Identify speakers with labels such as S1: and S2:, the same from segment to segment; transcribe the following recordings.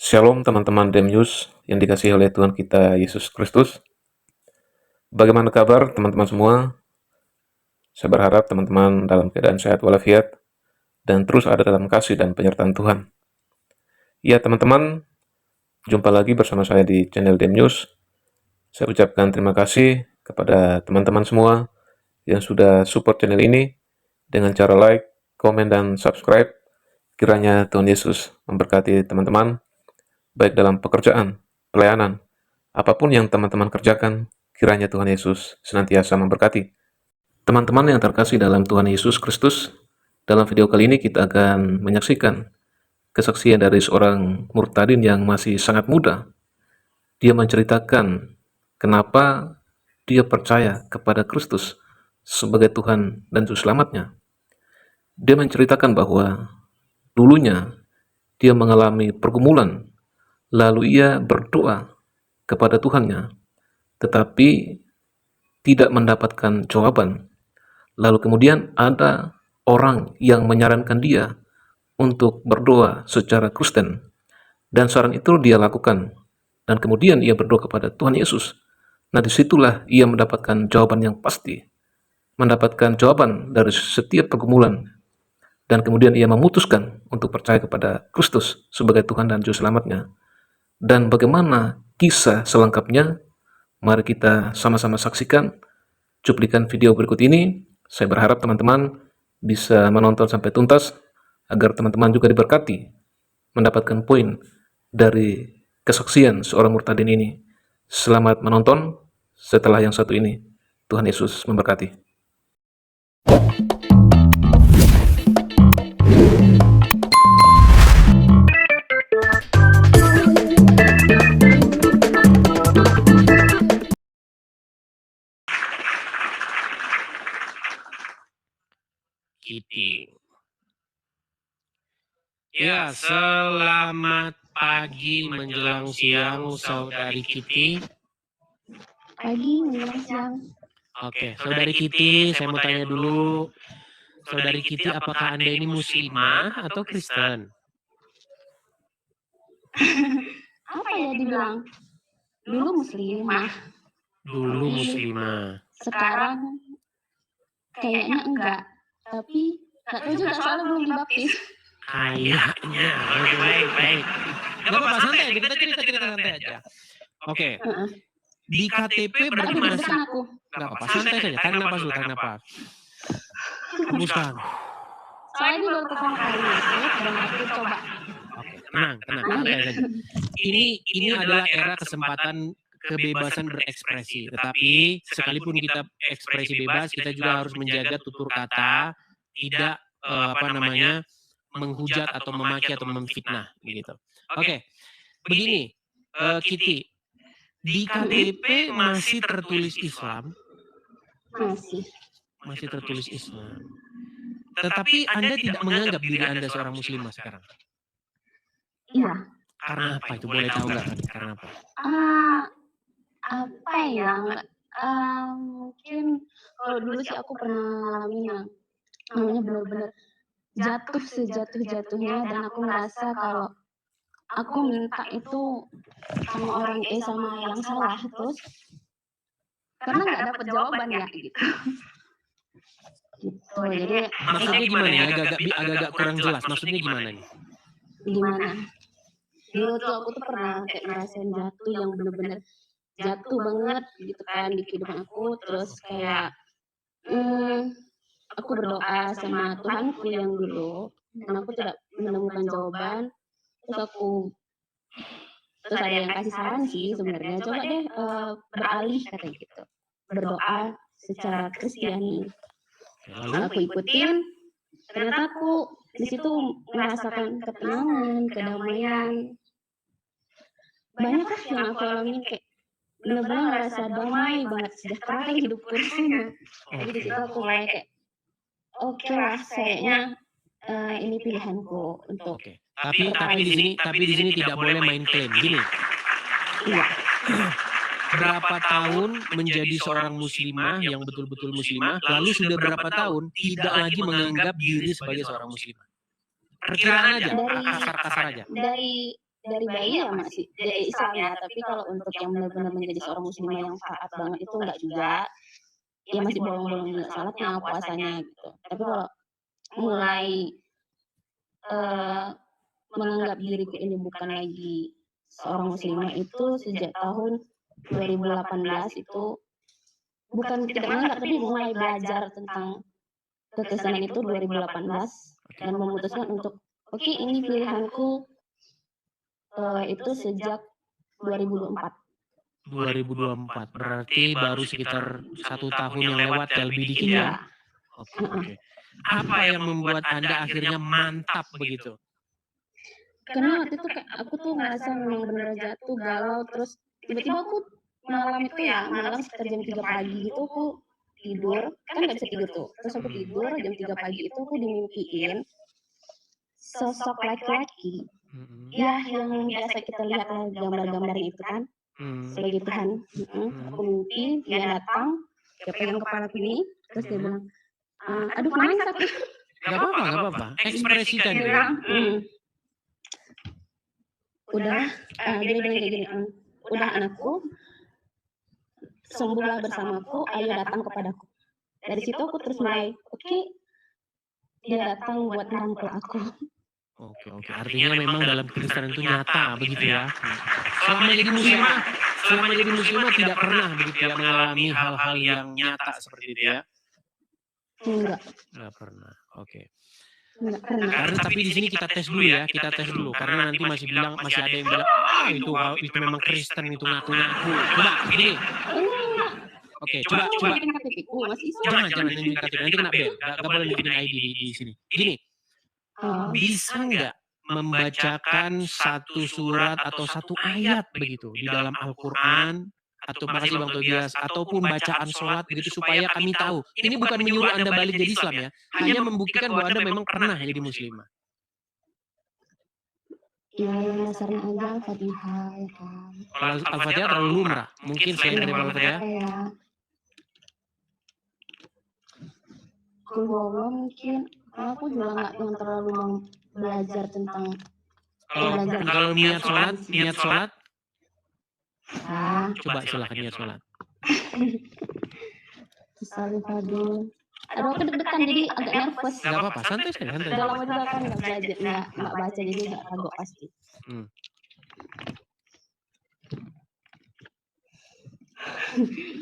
S1: Shalom teman-teman Demyus yang dikasihi oleh Tuhan kita Yesus Kristus. Bagaimana kabar teman-teman semua? Saya berharap teman-teman dalam keadaan sehat walafiat dan terus ada dalam kasih dan penyertaan Tuhan. Ya teman-teman, jumpa lagi bersama saya di channel Demyus. Saya ucapkan terima kasih kepada teman-teman semua yang sudah support channel ini dengan cara like, komen, dan subscribe. Kiranya Tuhan Yesus memberkati teman-teman, baik dalam pekerjaan, pelayanan, apapun yang teman-teman kerjakan, kiranya Tuhan Yesus senantiasa memberkati. Teman-teman yang terkasih dalam Tuhan Yesus Kristus, dalam video kali ini kita akan menyaksikan kesaksian dari seorang murtadin yang masih sangat muda. Dia menceritakan kenapa dia percaya kepada Kristus sebagai Tuhan dan Juru Selamatnya. Dia menceritakan bahwa dulunya dia mengalami pergumulan, lalu ia berdoa kepada Tuhannya, tetapi tidak mendapatkan jawaban. Lalu kemudian ada orang yang menyarankan dia untuk berdoa secara Kristen, dan saran itu dia lakukan. Dan kemudian ia berdoa kepada Tuhan Yesus. Nah, disitulah ia mendapatkan jawaban yang pasti, mendapatkan jawaban dari setiap pergumulan, dan kemudian ia memutuskan untuk percaya kepada Kristus sebagai Tuhan dan Juru Selamatnya. Dan bagaimana kisah selengkapnya? Mari kita sama-sama saksikan cuplikan video berikut ini. Saya berharap teman-teman bisa menonton sampai tuntas agar teman-teman juga diberkati mendapatkan poin dari kesaksian seorang murtadin ini. Selamat menonton setelah yang satu ini. Tuhan Yesus memberkati.
S2: Kitty. Ya, selamat pagi menjelang siang, Saudari Kitty.
S3: Pagi menjelang siang.
S2: Oke, Saudari Kitty, saya mau tanya dulu. Saudari Kitty, apakah Anda ini muslimah atau Kristen?
S3: Apa ya dibilang? Dulu muslimah.
S2: Dulu muslimah.
S3: Sekarang kayaknya enggak. Tapi enggak tahu juga soalnya belum dibaptis.
S2: Kayaknya. Baik. Gak apa-apa, santai aja. Kita cerita santai aja. Oke. Di KTP berarti
S3: Aduh,
S2: masih...
S3: deg-degan aku.
S2: Gak apa-apa, santai saja. Tarik napas dulu, tarik napas. Hembuskan.
S3: Soalnya ini baru pertama kali masuk dan aku coba.
S2: Oke, tenang, santai saja. Ini adalah era kesempatan kebebasan berekspresi. Tetapi sekalipun kita ekspresi bebas, kita juga harus menjaga tutur kata, tidak menghujat atau memaki atau memfitnah gitu. Oke. Begini, Kitty, di KTP masih tertulis Islam? Masih tertulis Islam. Tetapi Anda tidak menganggap diri Anda seorang muslimah sekarang?
S3: Iya.
S2: Karena apa itu? Boleh tahu nggak? Karena apa?
S3: Apa ya? Mungkin kalau dulu sih aku pernah ngalamin yang namanya benar-benar jatuh sejatuh-jatuhnya, dan aku merasa kalau aku minta itu sama yang salah, terus karena nggak dapat jawaban ya gitu. Jadi
S2: maksudnya gimana ya? Agak kurang jelas. Maksudnya gimana nih?
S3: Gimana? Dulu tuh aku tuh pernah kayak ngerasain jatuh yang bener-bener jatuh banget gitu kan di kehidupan aku. Terus kayak aku berdoa sama Tuhanku yang dulu, dan aku tidak menemukan jawaban. Terus ada yang kasih saran sih sebenarnya, coba deh beralih katanya gitu, berdoa secara Kristiani. Lalu aku ikutin, ternyata aku di situ merasakan ketenangan, kedamaian. Banyak lah yang aku alami, kayak benar-benar ngerasa damai banget, sejahtera kali hidupku rasanya. Jadi di situ aku mulai kayak oke lah, kayaknya ini pilihanku untuk.
S2: Tapi di sini tidak boleh main klaim gini.
S3: Iya.
S2: Berapa tahun menjadi seorang muslimah yang betul-betul muslimah, lalu sudah berapa tahun tidak lagi menganggap diri sebagai seorang muslimah? Perkiraan aja, kasar aja.
S3: Dari dari bayi ya masih Islam ya, tapi kalau untuk yang benar-benar menjadi seorang muslimah yang taat banget itu enggak juga. Ya masih bolong-bolong juga salatnya, puasanya gitu. Tapi kalau mulai menganggap diriku ini bukan lagi seorang muslimah itu sejak tahun 2018 itu bukan tidak menganggap tapi mulai belajar tentang kekristenan itu 2018 dan memutuskan untuk oke ini pilihanku itu sejak 2024.
S2: 2024 berarti baru sekitar 1 tahun yang lewat ya, lebih dikit ya. Oke. Apa yang membuat Anda akhirnya mantap begitu?
S3: Karena waktu itu aku tuh ngerasa memang bener jatuh galau, terus tiba-tiba aku malam itu ya, malam sekitar jam 3 pagi gitu aku tidur, kan nggak bisa tidur tuh. Terus aku tidur jam 3 pagi itu aku dimimpiin sosok laki-laki. Ya yang biasa kita lihat lah gambar-gambar itu kan. Sebagai Tuhan. Aku mimpi dia datang, dia pegang kepalaku ini, terus dia bilang, aduh main sakit.
S2: Gak apa-apa. Ekspresikan.
S3: Dia bilang, udah, dia bilang kayak gini, udah anakku, sembuhlah bersamaku, ayo datang kepadaku. Dari situ aku terus mulai, oke, dia datang buat merangkul aku.
S2: Oke. Artinya memang dalam kekristenan itu nyata begitu ya. Selama jadi muslimah tidak pernah begitu ya mengalami hal-hal yang nyata seperti itu ya. Enggak pernah. Oke. Karena tapi di sini kita tes dulu karena nanti masih ada yang bilang itu memang Kristen itu ngaku-ngaku. Coba gini. Oke, coba. Jangan nunjukin KTP, nanti kena bel. Gak boleh nunjukin ID di sini. Gini. Bisa nggak membacakan satu surat atau satu ayat begitu di dalam Al-Quran atau makasih Bang Tobias ataupun bacaan sholat begitu supaya kami tahu ini bukan menyuruh Anda balik jadi Islam ya, hanya membuktikan bahwa Anda memang pernah jadi muslimah.
S3: Ya yang dasarnya aja Al-Fatihah ya kan.
S2: Kalau Al-Fatihah terlalu lumrah, mungkin selain dari Al-Fatihah.
S3: Kalau mungkin aku juga nggak yang terlalu mau belajar tentang
S2: kalau niat sholat coba silakan niat sholat.
S3: Aduh aku deg-degan jadi agak nervous.
S2: Gak apa-apa, santai.
S3: Udah lama juga kan nggak belajar, nggak baca jadi nggak ragu pasti.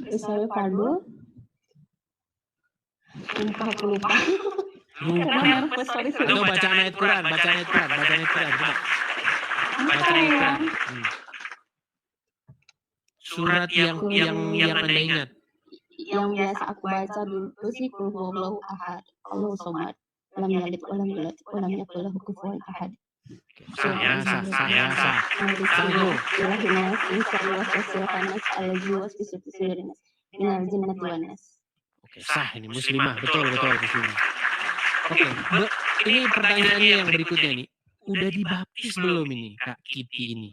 S3: Terus fardu. Aku lupa.
S2: Atau baca ayat Quran, coba. Baca ayat Quran. Surat yang Anda ingat.
S3: Yang biasa aku baca dulu sih Qul huwallahu ahad, Allahu samad, lam yalid wa lam yulad wa lam yakul lahu kufuwan ahad.
S2: Sah. Oke, sah ini muslimah, betul muslimah. Oke, ini pertanyaannya yang berikutnya nih. Udah dibaptis belum ini Kak Kitty ini?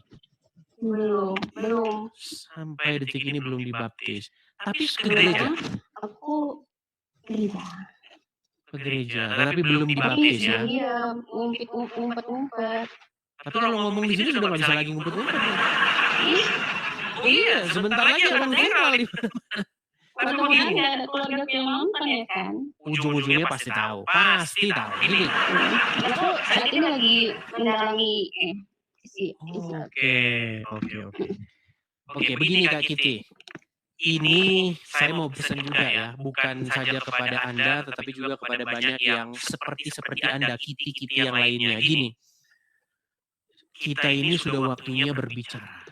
S3: Belum.
S2: Sampai detik ini belum dibaptis. Tapi ke gereja?
S3: Aku gereja.
S2: Ke gereja, tapi belum dibaptis ya?
S3: Iya, ngumpet.
S2: Tapi kalau ngomong di sini sudah nggak bisa lagi ngumpet-ngumpet. Iya, sebentar lagi akan viral di
S3: Mudah-mudahan ada keluarga yang nonton ya kan?
S2: Ujung-ujungnya pasti tahu. Gini.
S3: Aku saat ini lagi mendalami
S2: Oke, begini Kak Kitty. Ini saya mau pesan juga ya, bukan saja kepada Anda, tetapi juga kepada banyak yang seperti Anda, Kitty yang lainnya. Gini, kita ini sudah waktunya berbicara.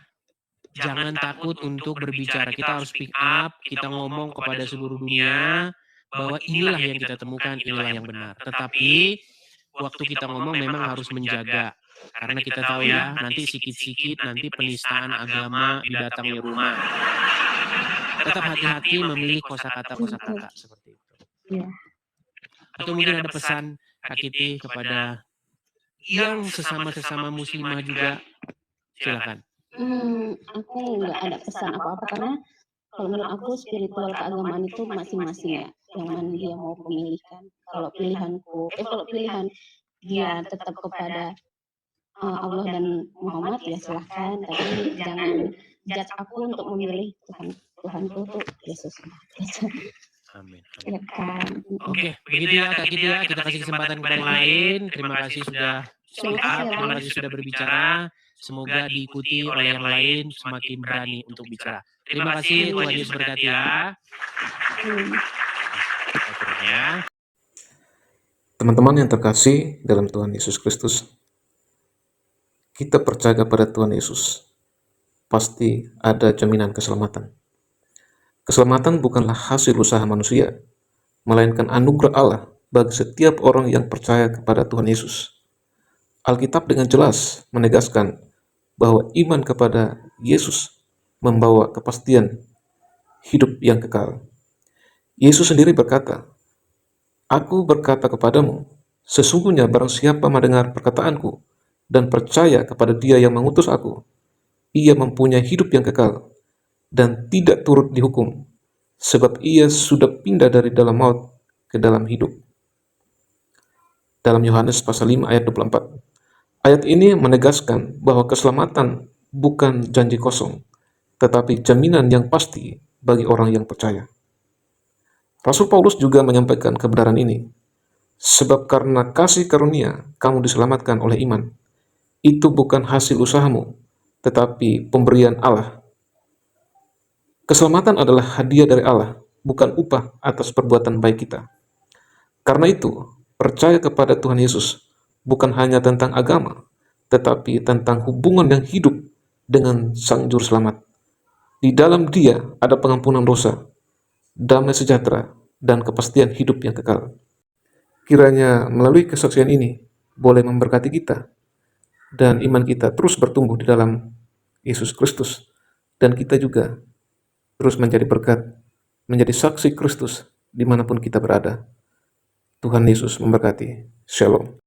S2: Jangan takut untuk berbicara. Kita harus speak up, kita ngomong kepada seluruh dunia bahwa inilah yang kita temukan, inilah yang benar. Tetapi waktu kita ngomong memang harus menjaga. Karena kita tahu ya, nanti sikit-sikit nanti penistaan agama didatangi rumah. Tetap hati-hati memilih kosakata seperti itu.
S3: Iya.
S2: Atau mungkin ada pesan Kak Kitty kepada yang sesama muslimah juga, silakan.
S3: Aku nggak ada pesan apa-apa karena kalau menurut aku spiritual keagamaan itu masing-masing ya, yang mana dia mau memilihkan. Kalau pilihan dia tetap kepada Allah dan Muhammad ya silahkan, tapi jangan judge aku untuk memilih Tuhanku tuh Yesus.
S2: Amin.
S3: Ya kan.
S2: Oke, begitu ya Kak Kiti ya. Kita kasih kesempatan kepada yang lain. Terima kasih sudah speak up, terima kasih sudah berbicara. Semoga diikuti oleh yang lain semakin berani untuk bicara. Terima kasih, Tuhan Yesus berkati ya. Akhirnya.
S1: Teman-teman yang terkasih dalam Tuhan Yesus Kristus, kita percaya kepada Tuhan Yesus, pasti ada jaminan keselamatan. Keselamatan bukanlah hasil usaha manusia, melainkan anugerah Allah bagi setiap orang yang percaya kepada Tuhan Yesus. Alkitab dengan jelas menegaskan bahwa iman kepada Yesus membawa kepastian hidup yang kekal. Yesus sendiri berkata, "Aku berkata kepadamu, sesungguhnya barang siapa mendengar perkataanku dan percaya kepada Dia yang mengutus aku, ia mempunyai hidup yang kekal dan tidak turut dihukum, sebab ia sudah pindah dari dalam maut ke dalam hidup." Dalam Yohanes pasal 5 ayat 24. Ayat ini menegaskan bahwa keselamatan bukan janji kosong, tetapi jaminan yang pasti bagi orang yang percaya. Rasul Paulus juga menyampaikan kebenaran ini. Sebab karena kasih karunia, kamu diselamatkan oleh iman. Itu bukan hasil usahamu, tetapi pemberian Allah. Keselamatan adalah hadiah dari Allah, bukan upah atas perbuatan baik kita. Karena itu, percaya kepada Tuhan Yesus bukan hanya tentang agama, tetapi tentang hubungan yang hidup dengan Sang Juru Selamat. Di dalam Dia ada pengampunan dosa, damai sejahtera, dan kepastian hidup yang kekal. Kiranya melalui kesaksian ini boleh memberkati kita dan iman kita terus bertumbuh di dalam Yesus Kristus, dan kita juga terus menjadi berkat, menjadi saksi Kristus dimanapun kita berada. Tuhan Yesus memberkati. Shalom.